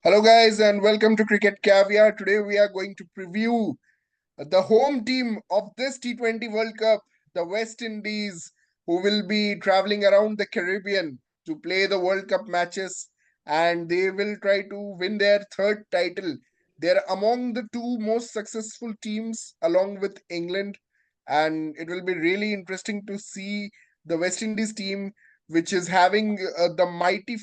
Hello, guys, and welcome to Cricket Caviar. Today, we are going to preview the home team of this T20 World Cup, the West Indies, who will be traveling around the Caribbean to play the World Cup matches, and they will try to win their third title. They're among the two most successful teams, along with England, and it will be really interesting to see the West Indies team, which is having the mighty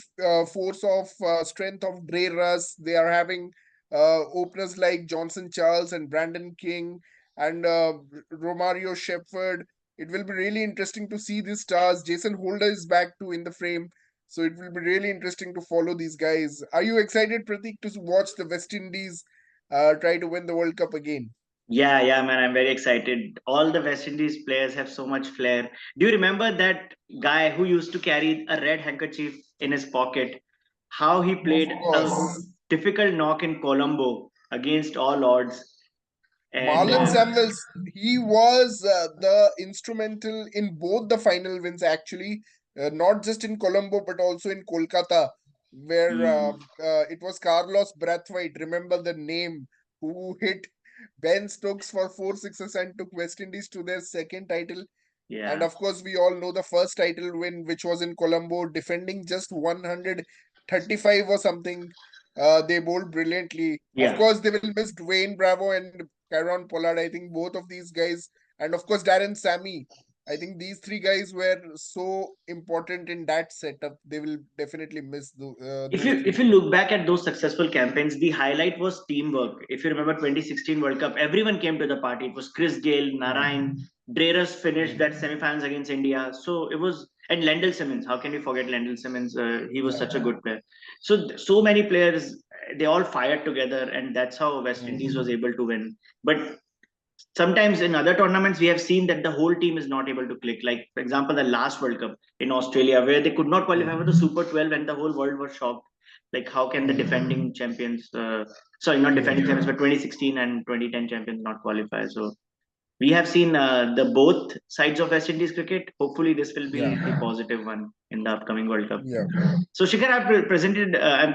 force of strength of Dre Russ. They are having openers like Johnson Charles and Brandon King and Romario Shepherd. It will be really interesting to see these stars. Jason Holder is back too in the frame. So it will be really interesting to follow these guys. Are you excited, Pratik, to watch the West Indies try to win the World Cup again? Yeah, man, I'm very excited. All the West Indies players have so much flair. Do you remember that guy who used to carry a red handkerchief in his pocket? How he Of played a course. difficult knock in Colombo against all odds. And Marlon Samuels, he was the instrumental in both the final wins, actually, not just in Colombo but also in Kolkata, where mm, it was Carlos Brathwaite, remember the name, who hit Ben Stokes for four sixes and took West Indies to their second title. And yeah, of course, we all know the first title win, which was in Colombo, defending just 135 or something. They bowled brilliantly. Of yeah. course, they will miss Dwayne Bravo and Kyron Pollard. I think both of these guys, and of course, Darren Sammy. I think these three guys were so important in that setup. They will definitely miss If those you three if you players. look back at those successful campaigns, the highlight was teamwork. If you remember 2016 World Cup, everyone came to the party. It was Chris Gayle, Yeah, Narayan, Dreras finished yeah, that semi-finals against India. So it was, and Lendl Simmons. How can we forget Lendl Simmons? He was yeah. such a good player. So many players, they all fired together, and that's how West Indies Mm. was able to win. But sometimes in other tournaments we have seen that the whole team is not able to click, like for example the last World Cup in Australia where they could not qualify for the Super 12 and the whole world was shocked, like how can the Mm. defending champions, sorry, not Yeah. defending champions but 2016 and 2010 champions not qualify. So we have seen the both sides of West Indies cricket. Hopefully this will be Yeah. the positive one in the upcoming World Cup. Yeah. So Shikhar, I'm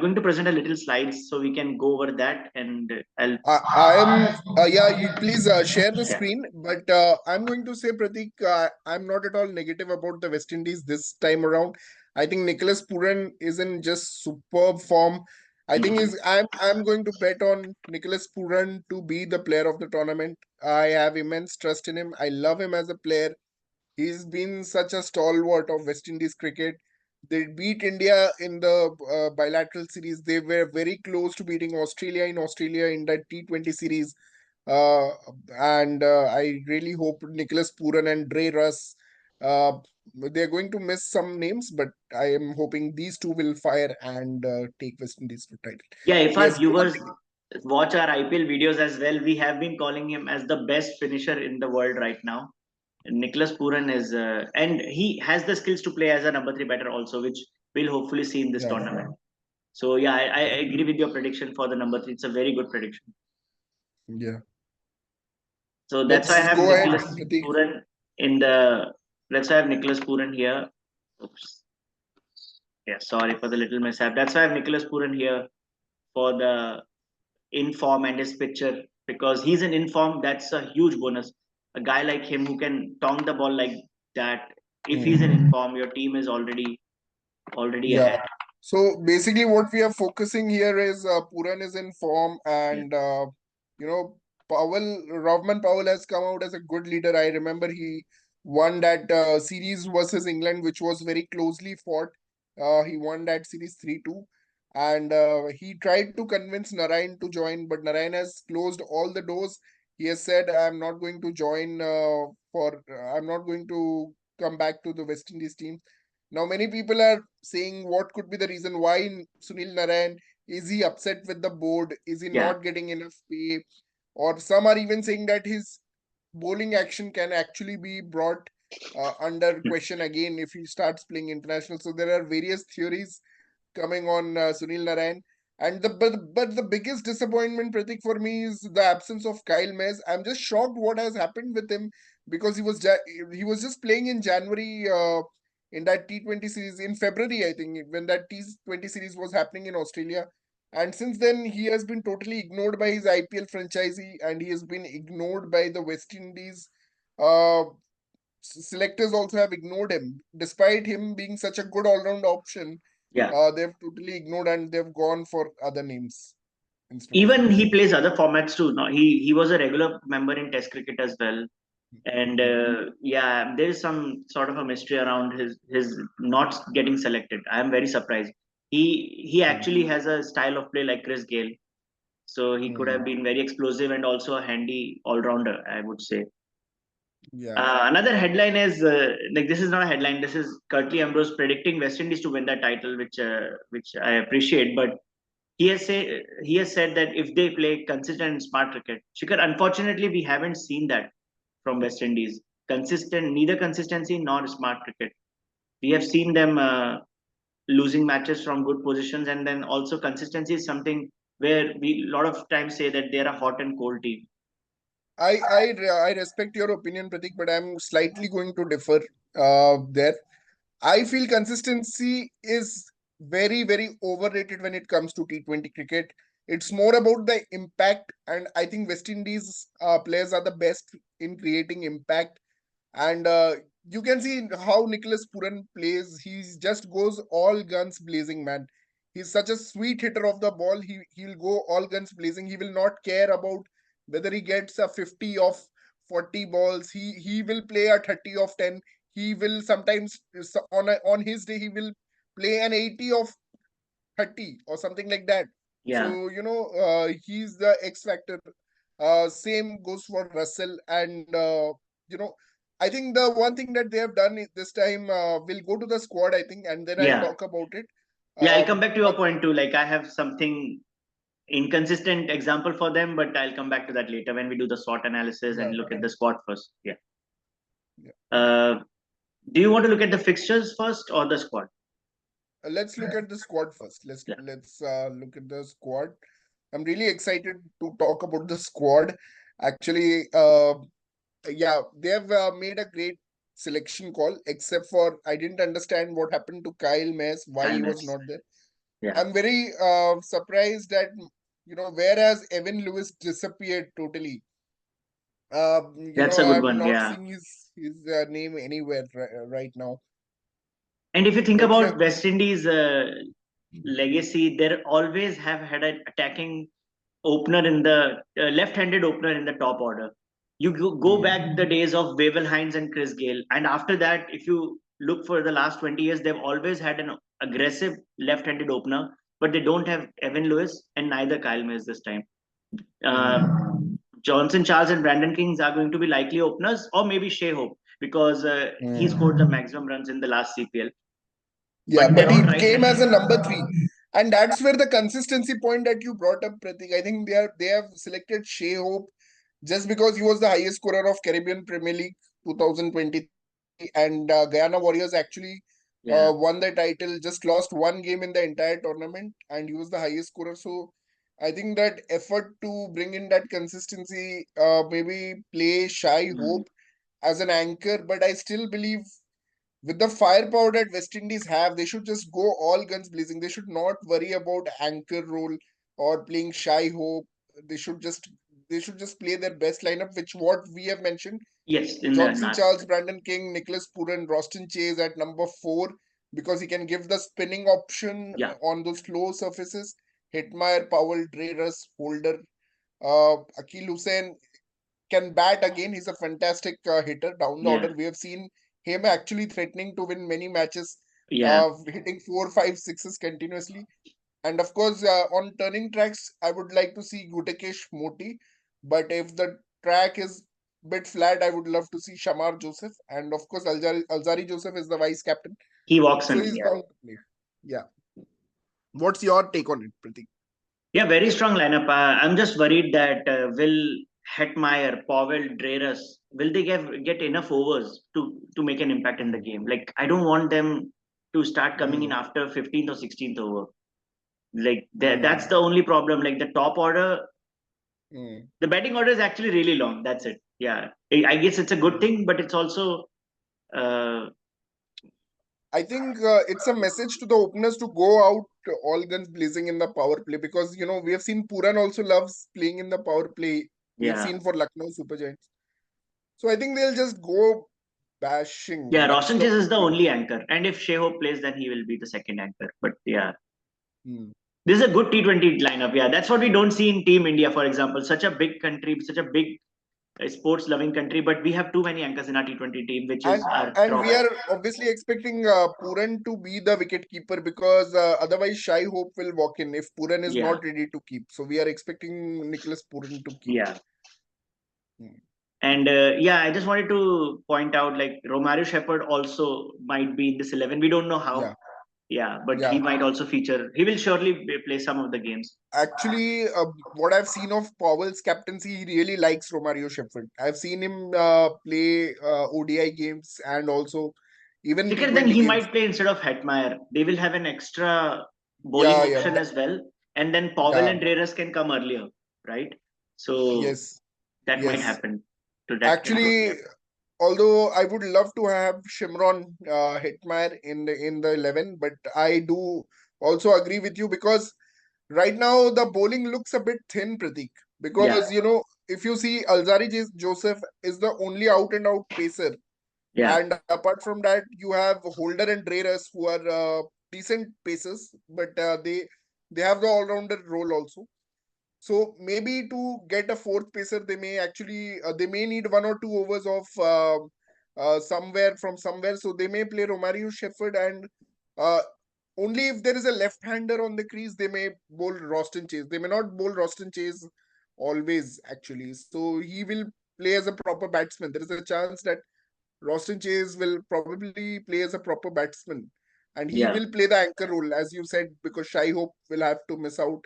going to present a little slides so we can go over that, and I'll. I'm yeah, you please share the Yeah. screen. But I'm going to say, Pratik, I'm not at all negative about the West Indies this time around. I think Nicholas Pooran is in just superb form. I think Mhm. is I'm going to bet on Nicholas Pooran to be the player of the tournament. I have immense trust in him. I love him as a player. He's been such a stalwart of West Indies cricket. They beat India in the bilateral series. They were very close to beating Australia in that T20 series. Uh, and I really hope Nicholas Pooran and Dre Russ, uh, they're going to miss some names, but I am hoping these two will fire and take West Indies to title. Yeah, if our Yes, go on, viewers Pratik. watch our IPL videos as well, we have been calling him as the best finisher in the world right now. Nicholas Pooran is, and he has the skills to play as a number three batter also, which we'll hopefully see in this Yeah, tournament. So yeah, I yeah, agree with your prediction for the number three. It's a very good prediction. yeah. So that's why I Let's have go ahead, Nicholas Pratik. Pooran in the. Let's have Nicholas Pooran here. Oops. Yeah, sorry for the little mishap. That's why I have Nicholas Pooran here for the inform and his picture, because he's an inform. That's a huge bonus. A guy like him who can tong the ball like that. If he's an Hmm. inform, your team is already Yeah. ahead. So basically, what we are focusing here is Puran is in form, Yeah, and you know, Rovman Powell has come out as a good leader. I remember he won that series versus England, which was very closely fought. He won that series 3-2, and he tried to convince Narayan to join, but Narayan has closed all the doors. He has said, "I'm not going to join I'm not going to come back to the West Indies team." Now, many people are saying what could be the reason why Sunil Narayan is he upset with the board? Is he yeah. not getting enough pay? Or some are even saying that his bowling action can actually be brought under question again if he starts playing international. So there are various theories coming on Sunil Narayan. And but the biggest disappointment, Pratik, for me is the absence of Kyle Mays. I'm just shocked what has happened with him because he was just playing in January in that T20 series in February, I think, when that T20 series was happening in Australia. And since then, he has been totally ignored by his IPL franchisee, and he has been ignored by the West Indies. Uh, Selectors also have ignored him, despite him being such a good all-round option. Yeah. They've totally ignored and they've gone for other names instead of Even him. he plays other formats too. No, he was a regular member in Test cricket as well. And Hmm. yeah, there is some sort of a mystery around his not getting selected. I am very surprised. He Hmm. actually has a style of play like Chris Gale, so he could have Hmm. been very explosive and also a handy all rounder, I would say. Yeah. Another headline is like this is not a headline. This is Curtly Ambrose predicting West Indies to win that title, which I appreciate. But he has said that if they play consistent and smart cricket, Shikhar, unfortunately, we haven't seen that from West Indies. Consistent, neither consistency nor smart cricket. We have seen them losing matches from good positions, and then also consistency is something where we a lot of times say that they're a hot and cold team. I respect your opinion, Pratik, but I'm slightly going to differ there. I feel consistency is very, very overrated when it comes to T20 cricket. It's more about the impact, and I think West Indies players are the best in creating impact. And you can see how Nicholas Pooran plays. He just goes all guns blazing, man. He's such a sweet hitter of the ball. He'll go all guns blazing. He will not care about whether he gets a 50 of 40 balls. He will play a 30 of 10. He will sometimes on his day he will play an 80 of 30 or something like that. Yeah, So, he's the X factor. Same goes for Russell. And, I think the one thing that they have done this time, we'll go to the squad, I think, and then I'll yeah, talk about it. yeah. I'll come back to your But point too. Like I have something inconsistent example for them, but I'll come back to that later when we do the SWOT analysis and yeah, look at the squad first. Yeah. yeah. Uh, do you want to look at the fixtures first or the squad? Let's look at the squad first. Let's Yeah. let's look at the squad. I'm really excited to talk about the squad. Actually, yeah, they have made a great selection call, except for I didn't understand what happened to Kyle Mays, why Kyle he was Metz. not there. Yeah. I'm very surprised that, whereas Evan Lewis disappeared totally, That's a good I'm one. not Yeah. seeing his name anywhere right now. And if you think But yeah, about West Indies legacy, they always have had an attacking opener in the left-handed opener in the top order. You go hmm, back the days of Wavell Hines and Chris Gale, and after that, if you look for the last 20 years, they've always had an aggressive left-handed opener, but they don't have Evan Lewis and neither Kyle Mills this time. Uh, hmm, Johnson Charles and Brandon Kings are going to be likely openers, or maybe Shea Hope because he hmm. scored the maximum runs in the last CPL. Yeah, But they're but all he right came as handed. a number three. And that's where the consistency point that you brought up, Pratik. I think they have selected Shea Hope just because he was the highest scorer of Caribbean Premier League 2023, and Guyana Warriors actually Yeah, won the title, just lost one game in the entire tournament, and he was the highest scorer. So I think that effort to bring in that consistency, maybe play Shy mm, Hope as an anchor, but I still believe with the firepower that West Indies have, they should just go all guns blazing. They should not worry about anchor role or playing Shy Hope. They should just they should just play their best lineup, which what we have mentioned. yes, in the Johnson last. Charles, Brandon King, Nicholas Pooran, Roston Chase at number 4 because he can give the spinning option Yeah, on those slow surfaces. Hitmeyer, Powell, Dre Russ, Holder, Akil Hussain can bat again. He's a fantastic hitter down the yeah, order. We have seen him actually threatening to win many matches, yeah. hitting four, five, sixes continuously. And of course, on turning tracks, I would like to see Gutekesh Moti. But if the track is bit flat, I would love to see Shamar Joseph. And of course, Alzari Joseph is the vice captain. He walks So in. he's Yeah, bound to play. Yeah. What's your take on it, Pratik? yeah. Very strong lineup. I'm just worried that will Hetmeyer, Powell, Dreras, will they get enough overs to make an impact in the Hmm. game? Like I don't want them to start coming in Hmm. after 15th or 16th over. Like that's Hmm. the only problem. Like the top order, Hmm. the batting order is actually really long. That's it. Yeah, I guess it's a good Hmm. thing, but it's also uh, I think it's a message to the openers to go out all guns blazing in the power play, because we have seen Pooran also loves playing in the power play. We have Yeah. seen for Lucknow Super Giants. So I think they'll just go bashing. Yeah, That's Roshan the Chase is the only. only anchor. And if Sheho plays, then he will be the second anchor. But yeah, Hmm. this is a good T20 lineup. Yeah, that's what we don't see in Team India, for example. Such a big country, such a big sports loving country, but we have too many anchors in our T20 team, which is And our and we drawback. are obviously expecting Pooran to be the wicket keeper, because otherwise Shai Hope will walk in if Pooran is Yeah, not ready to keep. So we are expecting Nicholas Pooran to keep. yeah. Hmm. And yeah, I just wanted to point out like Romario Shepherd also might be in this 11. We don't know how. Yeah, Yeah, but he yeah. might also feature. He will surely play some of the games. Actually, what I've seen of Powell's captaincy, he really likes Romario Shepherd. I've seen him play ODI games and also even Because then T20 he games. might play instead of Hetmeyer. They will have an extra bowling Yeah, yeah, option as well. And then Powell yeah. and Dre Russ can come earlier, right? So Yes, that might yes. happen. So that can totally Actually, happen. although I would love to have Shimron Hitmire in the 11, but I do also agree with you, because right now the bowling looks a bit thin, Pratik. Yeah, Because if you see Alzari Joseph is the only out and out pacer, yeah. and apart from that, you have Holder and Dreras, who are decent pacers, but they have the all rounder role also. So maybe to get a fourth pacer, they may need 1 or 2 overs of somewhere from somewhere. So they may play Romario Shepherd, and uh, only if there is a left-hander on the crease, they may bowl Roston Chase. They may not bowl Roston Chase always, actually. So he will play as a proper batsman. There is a chance that Roston Chase will probably play as a proper batsman, and he Yeah. will play the anchor role, as you said, because Shai Hope will have to miss out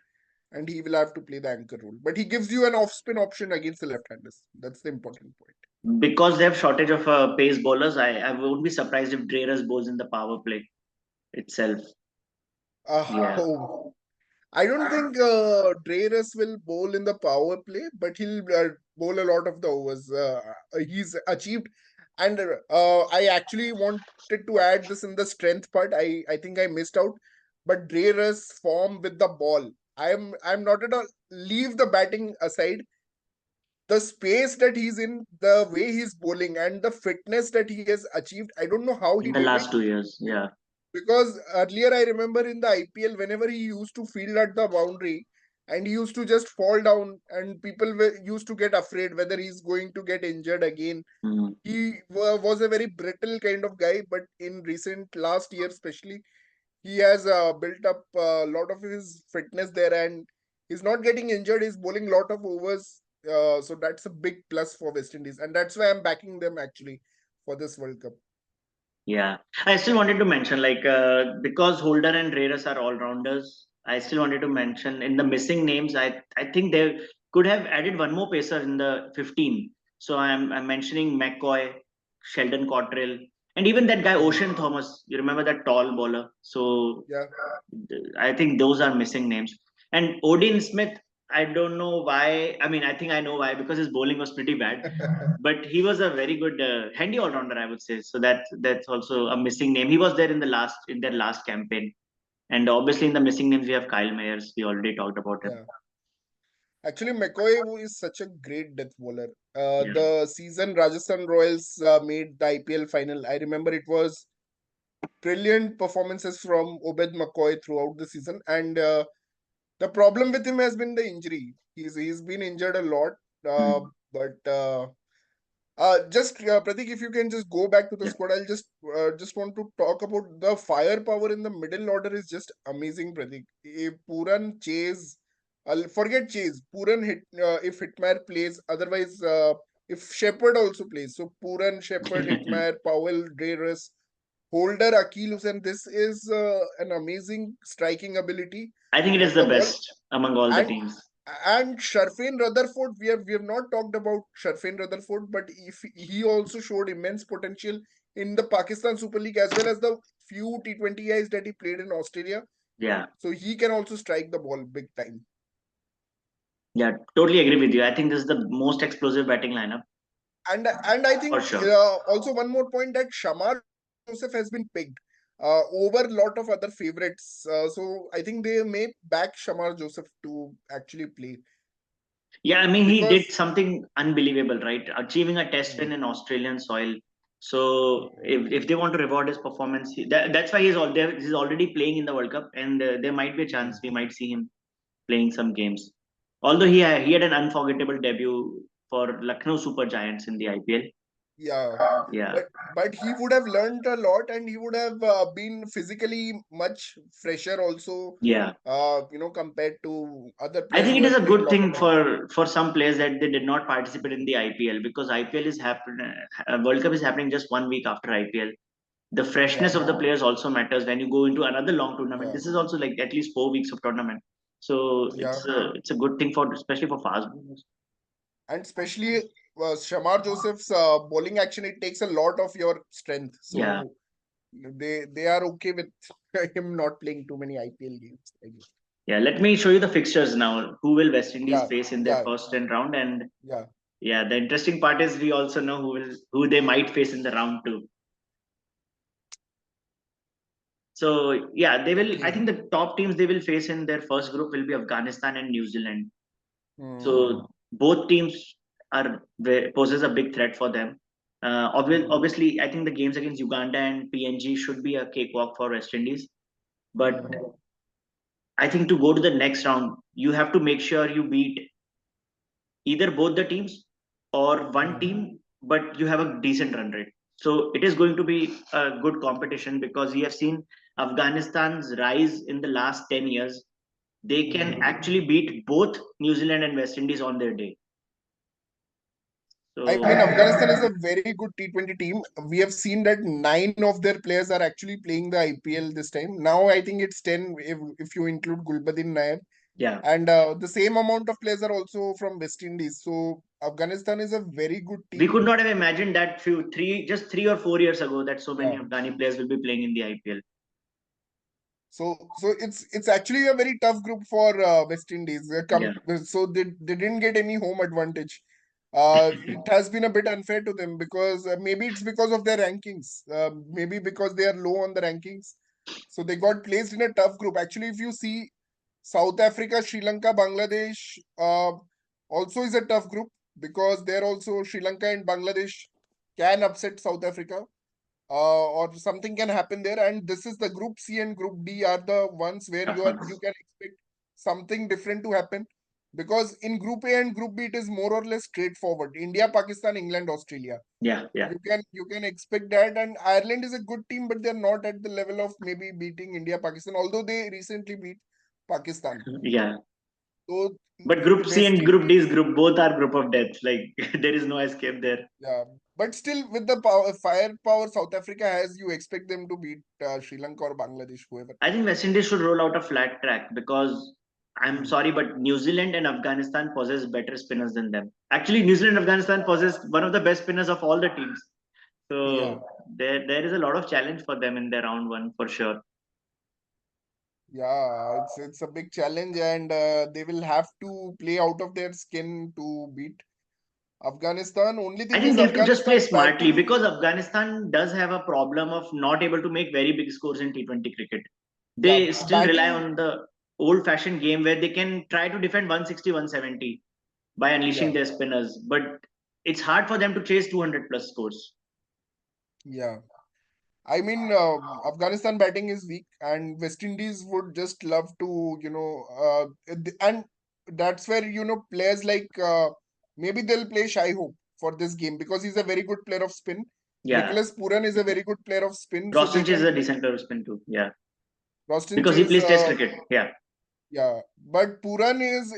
and he will have to play the anchor role. But he gives you an off spin option against the left handers. That's the important point. Because they have shortage of pace bowlers, I won't be surprised if Dre Russ bowls in the power play itself. Yeah. Oh, I don't think Dreyer will bowl in the power play, but he'll bowl a lot of the overs. He's achieved, and I actually wanted to add this in the strength part. I think I missed out, but Dreyer's form with the ball. I'm not at all. Leave the batting aside. The space that he's in, the way he's bowling, and the fitness that he has achieved, I don't know how he In the did it, last 2 years. Yeah. because earlier I remember in the IPL, whenever he used to field at the boundary and he used to just fall down, and people used to get afraid whether he's going to get injured again. Mhm. He was a very brittle kind of guy, but in recent last year, especially, he has built up a lot of his fitness there, and he's not getting injured. He's bowling lot of overs. So that's a big plus for West Indies, and that's why I'm backing them actually for this World Cup. Yeah, I still wanted to mention like because Holder and Reyes are all rounders. I still wanted to mention in the missing names. I think they could have added one more pacer in the 15. So I'm mentioning McCoy, Sheldon Cottrell, and even that guy Hmm. Ocean Thomas. You remember that tall bowler? So Yeah. I think those are missing names. And Odin Smith, I don't know why. I mean, I think I know why, because his bowling was pretty bad. But he was a very good handy all rounder, I would say. So that's also a missing name. He was there in their last campaign. And obviously in the missing names we have Kyle Mayers. We already talked about him. Yeah. Actually, McCoy is such a great death bowler. Yeah. The season Rajasthan Royals made the IPL final, I remember it was brilliant performances from Obed McCoy throughout the season. And the problem with him has been the injury. He's been injured a lot. Uh, Hmm. but Pratik, if you can just go back to the Yeah. squad, I'll just want to talk about the firepower in the middle order is just amazing, Pratik. Pooran, Chase, I'll forget Chase. Pooran hit if Hitmare plays. Otherwise, if Shepherd also plays. So Pooran, Shepherd, Hitmare, Powell, Dreyrus, Holder, Akil Hussain. This is an amazing striking ability I think it is on the the ball. best among all the And teams. Sharfane Rutherford, we have not talked about Sharfane Rutherford, but if he also showed immense potential in the Pakistan Super League, as well as the few T20Is that he played in Australia. Yeah. So he can also strike the ball big time. Yeah, totally agree with you. I think this is the most explosive batting lineup And I for think sure. also one more point, that Shamar Joseph has been picked. over a lot of other favorites. So I think they may back Shamar Joseph to actually play Yeah, I mean, he did because something unbelievable, right? Achieving a test mm, win in Australian soil. So if they want to reward his performance, that's why he's already playing in the World Cup, and there might be a chance we might see him playing some games. Although he had an unforgettable debut for Lucknow Super Giants in the IPL. yeah, Yeah, but he would have learned a lot and he would have been physically much fresher also. yeah. Compared to other I players think who it is have a played good lot of thing IPL. for some players that they did not participate in the IPL, because IPL is happen World Cup is happening just 1 week after IPL. The freshness Yeah, of the players also matters when you go into another long tournament. yeah, This is also like at least 4 weeks of tournament, so yeah, it's a good thing for especially for fast bowlers. and especially Shamar Joseph's bowling action, it takes a lot of your strength. Yeah, So they are okay with him not playing too many IPL games, I guess. yeah. Let me show you the fixtures now. Who will West Indies Yeah, face in their yeah, first 10 round? And yeah. yeah, the interesting part is we also know who they might face in the round two. So yeah, they will. I Okay. think the top teams they will face in their first group will be Afghanistan and New Zealand. Hmm. So both teams poses a big threat for them. Hmm. Obviously, I think the games against Uganda and PNG should be a cakewalk for West Indies. But Hmm. I think to go to the next round, you have to make sure you beat either both the teams or one Hmm. team, but you have a decent run rate. So it is going to be a good competition, because we have seen Afghanistan's rise in the last 10 years. They can Hmm. actually beat both New Zealand and West Indies on their day. I So mean, Afghanistan is a very good T20 team. We have seen that nine of their players are actually playing the IPL this time. Now I think it's 10 if you include Gulbadin Nair. yeah, And the same amount of players are also from West Indies. So Afghanistan is a very good we team. could not have imagined that just 3 or 4 years ago that so many Yeah. Afghani players will be playing in the IPL. So it's actually a very tough group for West Indies. Yeah, So they didn't get any home advantage. It has been a bit unfair to them because maybe it's because of their rankings. Maybe because they are low on the rankings. So they got placed in a tough group. Actually, if you see South Africa, Sri Lanka, Bangladesh, also is a tough group because there also Sri Lanka and Bangladesh can upset South Africa, or something can happen there. And this is the group C and group D are the ones where tough you ones. can expect something different to happen, because in group A and group B it is more or less straightforward. India, Pakistan, England, Australia. Yeah, yeah, You can expect that, and Ireland is a good team, but they're not at the level of maybe beating India, Pakistan, although they recently beat Pakistan. yeah. So But Group C West and Group D is Indies, group both are group of death. Like there is no escape there. yeah, but still with the power firepower South Africa has, you expect them to beat Sri Lanka or Bangladesh, whoever. I think West Indies should roll out a flat track, because I'm Hmm. sorry, but New Zealand and Afghanistan possess better spinners than them. Actually, New Zealand and Afghanistan possess one of the best spinners of all the teams. Yeah, So there is a lot of challenge for them in their round one for sure. yeah, it's a big challenge, and they will have to play out of their skin to beat Afghanistan. Only I thing think is they have to just play Afghanistan smartly, batting. because Afghanistan does have a problem of not able to make very big scores in T20 cricket. Yeah, They still rely batting. on the old fashioned game where they can try to defend 160, 170 by unleashing Yeah, their spinners, but it's hard for them to chase 200 plus scores. yeah. I mean, Afghanistan batting is weak, and West Indies would just love to, and that's where players like maybe they'll play Shai Hope for this game because he's a very good player of spin. Yeah, Nicholas Pooran is a very good player of spin, so they Roston Chase is can a play decent player spin too. Yeah, Roston because he Chase. plays Test cricket. Yeah, Yeah, but Pooran is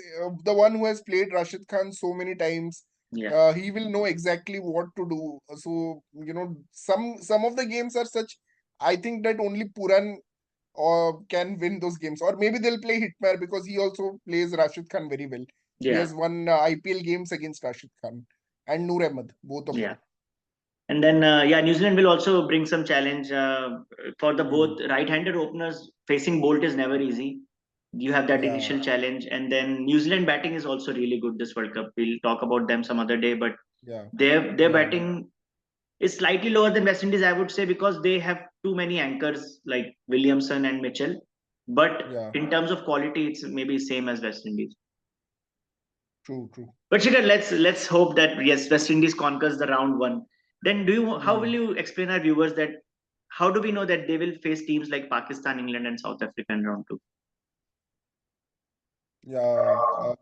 the one who has played Rashid Khan so many times. yeah, He will know exactly what to do. So some of the games are such. I think that only Pooran can win those games, or maybe they'll play Hitmar because he also plays Rashid Khan very well. He yeah, has won IPL games against Rashid Khan and Noor Ahmed, both of yeah. them. And then yeah, New Zealand will also bring some challenge for the Hmm. both right-handed openers. Facing Bolt is never easy. You have that Yeah, initial challenge, and then New Zealand batting is also really good this World Cup. We'll talk about them some other day, but yeah, their yeah, batting is slightly lower than West Indies, I would say, because they have too many anchors like Williamson and Mitchell, but Yeah, in terms of quality, it's maybe same as West Indies. true, true. But Shikhar, let's hope that yes, West Indies conquers the round one. Then how will Hmm. you explain our viewers that how do we know that they will face teams like Pakistan, England, and South Africa in round two? Yeah,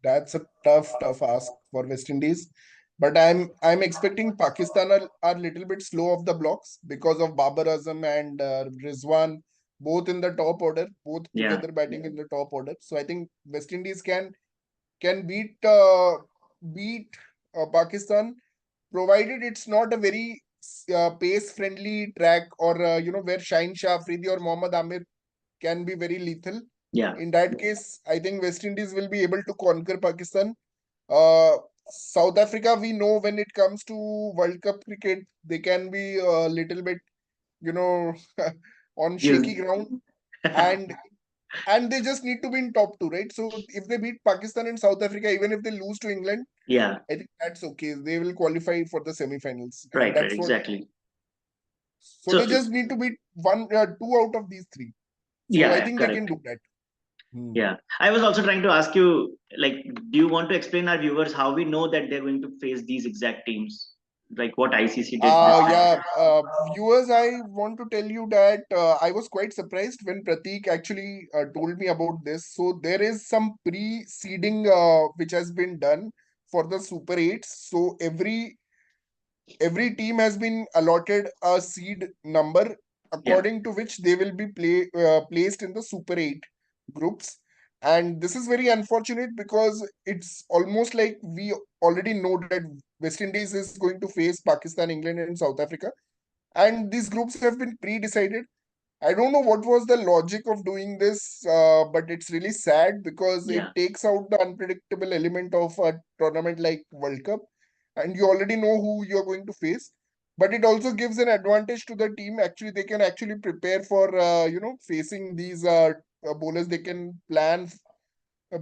that's a tough ask for West Indies. But I'm expecting Pakistan are little bit slow off the blocks because of Babar Azam and Rizwan, both in the top order, both Yeah, together batting in the top order. So I think West Indies can beat Pakistan, provided it's not a very pace friendly track or where Shaheen Shah Afridi or Mohammad Amir can be very lethal. yeah, In that case, I think West Indies will be able to conquer Pakistan. Uh, South Africa, we know when it comes to World Cup cricket, they can be a little bit, you know, on shaky you, ground, and they just need to be in top two, right? So if they beat Pakistan and South Africa, even if they lose to England, yeah, I think that's okay. They will qualify for the semi-finals, and right, that's what. exactly. So So they just need to beat two out of these three. So I yeah, think they can correct. do that. Hmm. Yeah, I was also trying to ask you, like, do you want to explain our viewers how we know that they're going to face these exact teams, like what ICC did this time? Yeah, viewers, I want to tell you that I was quite surprised when Pratik actually told me about this. So there is some pre-seeding which has been done for the Super 8s. So every team has been allotted a seed number Yeah, according to which they will be placed in the Super 8 groups. And this is very unfortunate because it's almost like we already know that West Indies is going to face Pakistan, England, and South Africa. And these groups have been pre-decided. I don't know what was the logic of doing this, but it's really sad because it yeah, takes out the unpredictable element of a tournament like World Cup, and you already know who you're going to face. But it also gives an advantage to the team. Actually, they can actually prepare for facing these bowlers. They can plan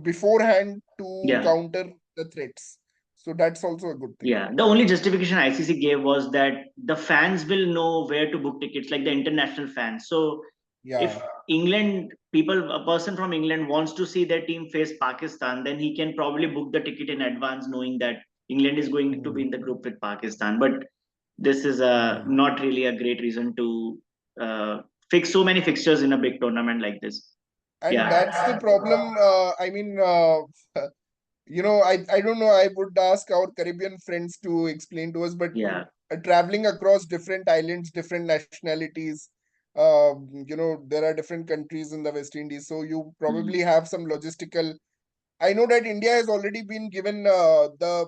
beforehand to yeah. counter the threats. So that's also a good thing. Yeah, the only justification ICC gave was that the fans will know where to book tickets, like the international fans. So if Yeah. a person from England wants to see their team face Pakistan, then he can probably book the ticket in advance, knowing that England is going to be Hmm. in the group with Pakistan. But this is Hmm. not really a great reason to uh, fix so many fixtures in a big tournament like this. And that's the Yeah, problem. I mean, I don't know. I would ask our Caribbean friends to explain to us, but yeah, traveling across different islands, different nationalities, there are different countries in the West Indies. So you mm, probably have some logistical. I know that India has already been given the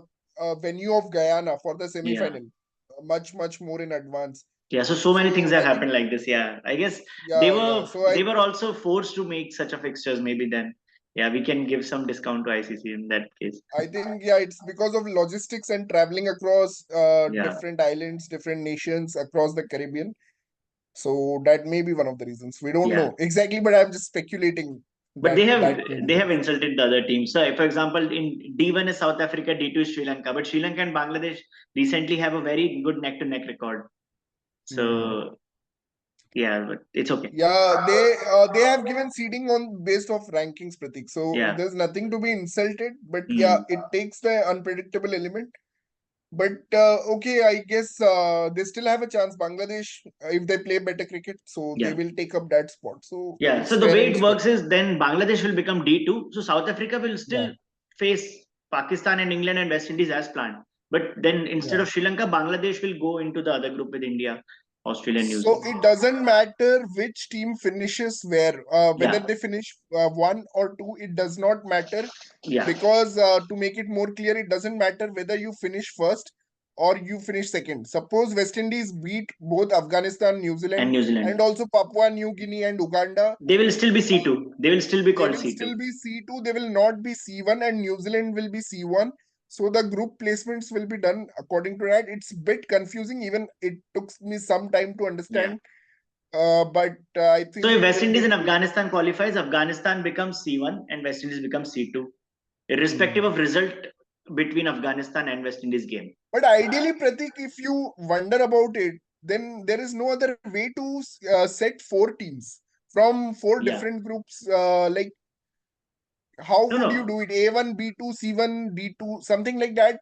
venue of Guyana for the yeah. semi-final, much more in advance. Yeah, so many things So have I think, happened like this. Yeah, I guess they yeah. were So I they were also forced to make such a fixtures. Maybe then, yeah, we can give some discount to ICC in that case. I think, yeah, it's because of logistics and traveling across Yeah, different islands, different nations across the Caribbean. So that may be one of the reasons. We don't yeah. know exactly, but I'm just speculating But that that may be they the have reason. insulted the other teams. So, for example, in D1 is South Africa, D2 is Sri Lanka, but Sri Lanka and Bangladesh recently have a very good neck to neck record. Hmm. So yeah, but it's okay. Yeah, they have given seeding on based of rankings, Pratik. So Yeah. there's nothing to be insulted, but yeah, Mm. it takes the unpredictable element. But okay, I guess they still have a chance. Bangladesh, if they play better cricket, so they Yeah. will take up that spot. So Yeah. it's So the fair way and it square. works is then Bangladesh will become D2. So South Africa will Yeah, still face Pakistan and England and West Indies as planned. But then instead yeah. of Sri Lanka, Bangladesh will go into the other group with India, Australia, and New So Zealand. it doesn't matter which team finishes where, whether Yeah. they finish one or two, it does not matter Yeah. because to make it more clear, it doesn't matter whether you finish first or you finish second. Suppose West Indies beat both Afghanistan, New And Zealand, New Zealand. and also Papua New Guinea and Uganda. They will still be C2. They will still be They called will C2. still be C2, they will not be C1, and New Zealand will be C1. So the group placements will be done according to that. It's a bit confusing, even it took me some time to Yeah. understand, but I So if think West we'll Indies get and clear. Afghanistan qualifies, Afghanistan becomes C1 and West Indies becomes C2, irrespective Hmm. of result between Afghanistan and West Indies game. But ideally, Pratik, if you wonder about it, then there is no other way to set four teams from four Yeah. different groups. Like, how No, would you no. do it? A1, B2, C1, D2, something like that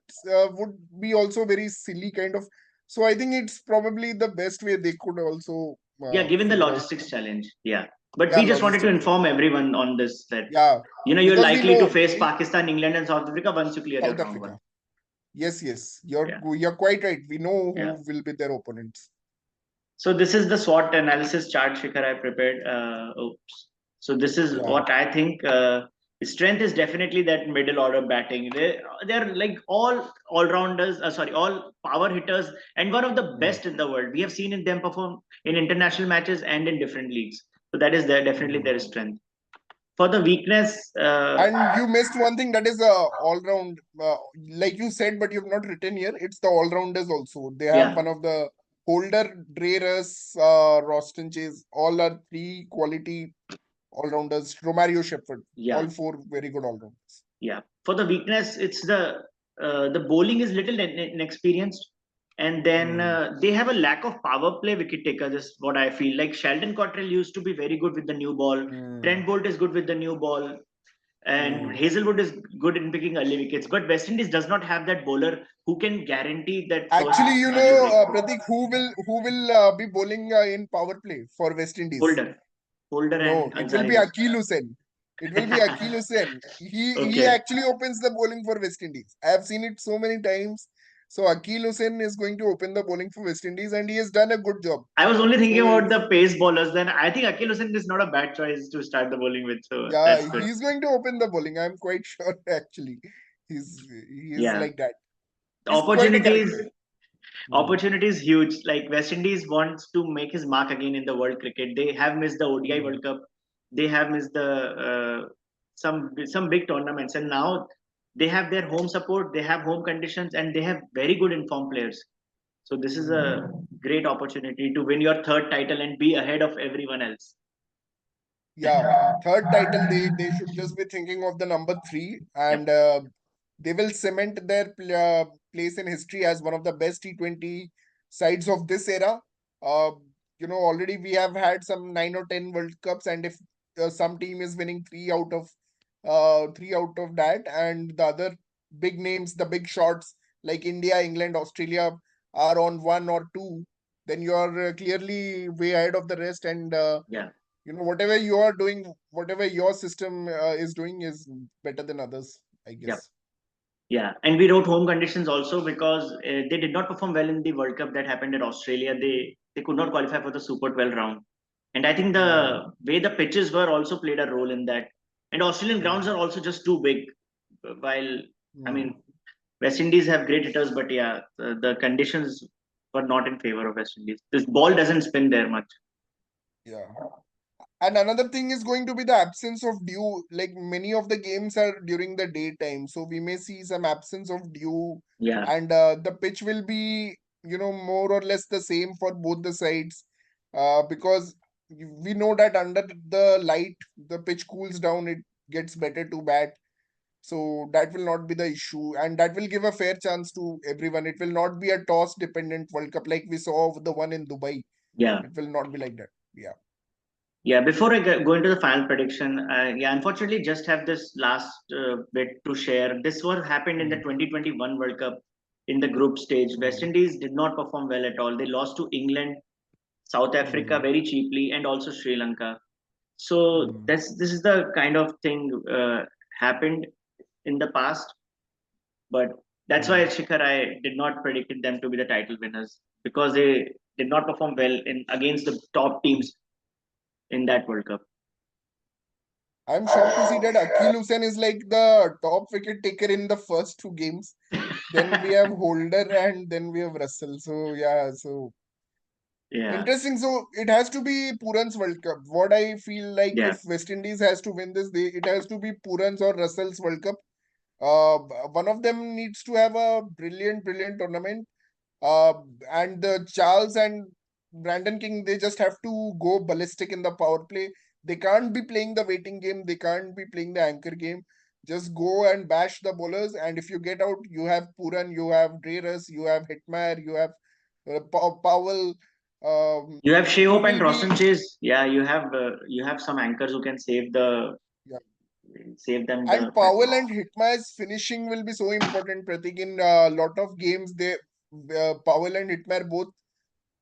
would be also very silly kind of. So I think it's probably the best way they could also Yeah, given the figure out. logistics challenge. Yeah. But Yeah, we just wanted to logistics. inform everyone on this that Yeah, you're because we likely to know face Pakistan, England, and South Africa once you clear your South round one. Africa. Yes, yes, Yeah. you're quite right. We know Yeah. who will be their opponents. So this is the SWOT analysis chart, Shikhar, I prepared. Oops. So this is Yeah. what I think. Strength is definitely that middle order batting. They're like all rounders. Sorry, all power hitters, and one of the Mm, best in the world. We have seen them perform in international matches and in different leagues. So that is their definitely mm. their strength. For the weakness, And you missed one thing, that is all round. Like you said, but you've not written here. It's the all rounders also. They have yeah, one of the Holder, Dre Russ, Roston Chase. All are three quality all rounders. Romario Shepherd. yeah, All four very good all rounders. yeah. For the weakness, it's the bowling is little inexperienced, and then Mm, they have a lack of power play wicket takers. Is what I feel. Like Sheldon Cottrell used to be very good with the new ball. mm, Trent Bolt is good with the new ball, and mm. Hazelwood is good in picking early wickets. But West Indies does not have that bowler who can guarantee that first Actually, to break. Pratik, who will be bowling in power play for West Indies? Holder, Holder, No, and it will be Ansari. Akil Hussain. It will be Akil Hussain. He Okay. actually opens the bowling for West Indies. I have seen it so many times. So Akil Hussain is going to open the bowling for West Indies, and he has done a good job. I was only thinking So about the pace bowlers. Then I think Akil Hussain is not a bad choice to start the bowling with. So yeah, that's good. he's going to open the bowling. I'm quite sure. Actually, he is Yeah, like that. the He's quite a opportunities character. Hmm. opportunities huge. Like West Indies wants to make his mark again in the world cricket. They have missed the ODI Hmm. World Cup. They have missed the some big tournaments, and now they have their home support. They have home conditions, and they have very good informed players. So this is Hmm. a great opportunity to win your third title and be ahead of everyone else. Yeah, third title. They should just be thinking of the number three, Yep. and they will cement their place in history as one of the best T20 sides of this era. Uh, already we have had some 9 or 10 World Cups, and if some team is winning three out of that, and the other big names, the big shots like India, England, Australia are on one or two, then you are clearly way ahead of the rest, and Yeah. whatever you are doing, whatever your system is doing is better than others, I Yep. guess. Yeah, and we wrote home conditions also because they did not perform well in the World Cup that happened at Australia. They could not qualify for the Super 12 round, and I think Hmm. the way the pitches were also played a role in that. And Australian grounds Hmm. are also just too big. While I Hmm. mean, West Indies have great hitters, but yeah, the conditions were not in favor of West Indies. This ball doesn't spin there much. Yeah. And another thing is going to be the absence of dew. Like, many of the games are during the daytime, so we may see some absence of dew, Yeah, and the pitch will be, more or less the same for both the sides, because we know that under the light, the pitch cools down, it gets better to bat. So that will not be the issue, and that will give a fair chance to everyone. It will not be a toss dependent World Cup like we saw the one in Dubai. yeah. It will not be like that. Yeah. Yeah, before I go into the final prediction, yeah, unfortunately, just have this last bit to share. This was happened in the Mm, 2021 World Cup in the group stage. West mm, Indies did not perform well at all. They lost to England, South Africa mm, very cheaply, and also Sri Lanka. So mm. this is the kind of thing happened in the past, but that's why Mm. Shikhar I did not predicted them to be the title winners because they did not perform well in against the top teams in that World Cup. I'm shocked to see that Akil Hussain is like the top wicket taker in the first two games. Then we have Holder, and then we have Russell. So yeah, so Yeah, interesting. So it has to be Pooran's World Cup. What I feel like, yeah, if West Indies has to win this, it has to be Pooran's or Russell's World Cup. One of them needs to have a brilliant, brilliant tournament. Uh, and the Charles and Brandon King, they just have to go ballistic in the power play. They can't be playing the waiting game. They can't be playing the anchor game. Just go and bash the bowlers. And if you get out, you have Puran, you have Dre Russ, you have Hitmire, you have Powell. You have Shea Who Hope and will be? Rosson Chase. Yeah, you have some anchors who can Yeah. save them And the Powell pressure. and Hitma's finishing will be so important, Pratik. In a lot of games, Powell and Hitmar both,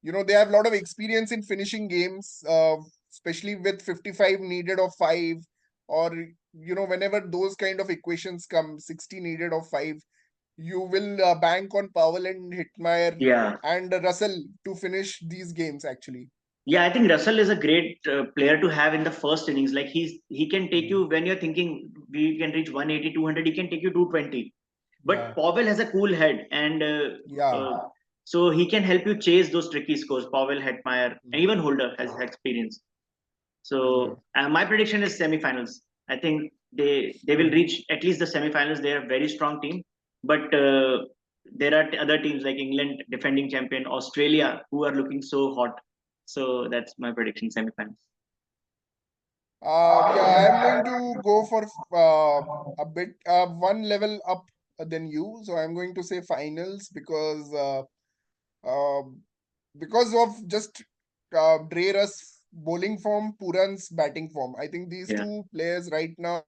they have a lot of experience in finishing games, especially with 55 needed of five, or whenever those kind of equations come, 60 needed of five, you will bank on Powell and Hitmar Yeah, and Russell to finish these games actually. yeah. I think Russell is a great player to have in the first innings. Like he can take Mm. you when you're thinking we can reach 180, 200. He can take you 220. But Yeah, Powell has a cool head, and yeah. uh, so he can help you chase those tricky scores. Powell, Hetmeyer, and Mm. even Holder has experience. Yeah. So my prediction is semi-finals. I think they will Mm. reach at least the semi-finals. They are a very strong team, but there are other teams like England, defending champion, Australia, who are looking so hot. So that's my prediction: semi-finals. Yeah, I'm going to go for a bit one level up than you. So I'm going to say finals uh, because of just Dre Russ bowling form, Pooran's batting form. I think these Yeah. two players right now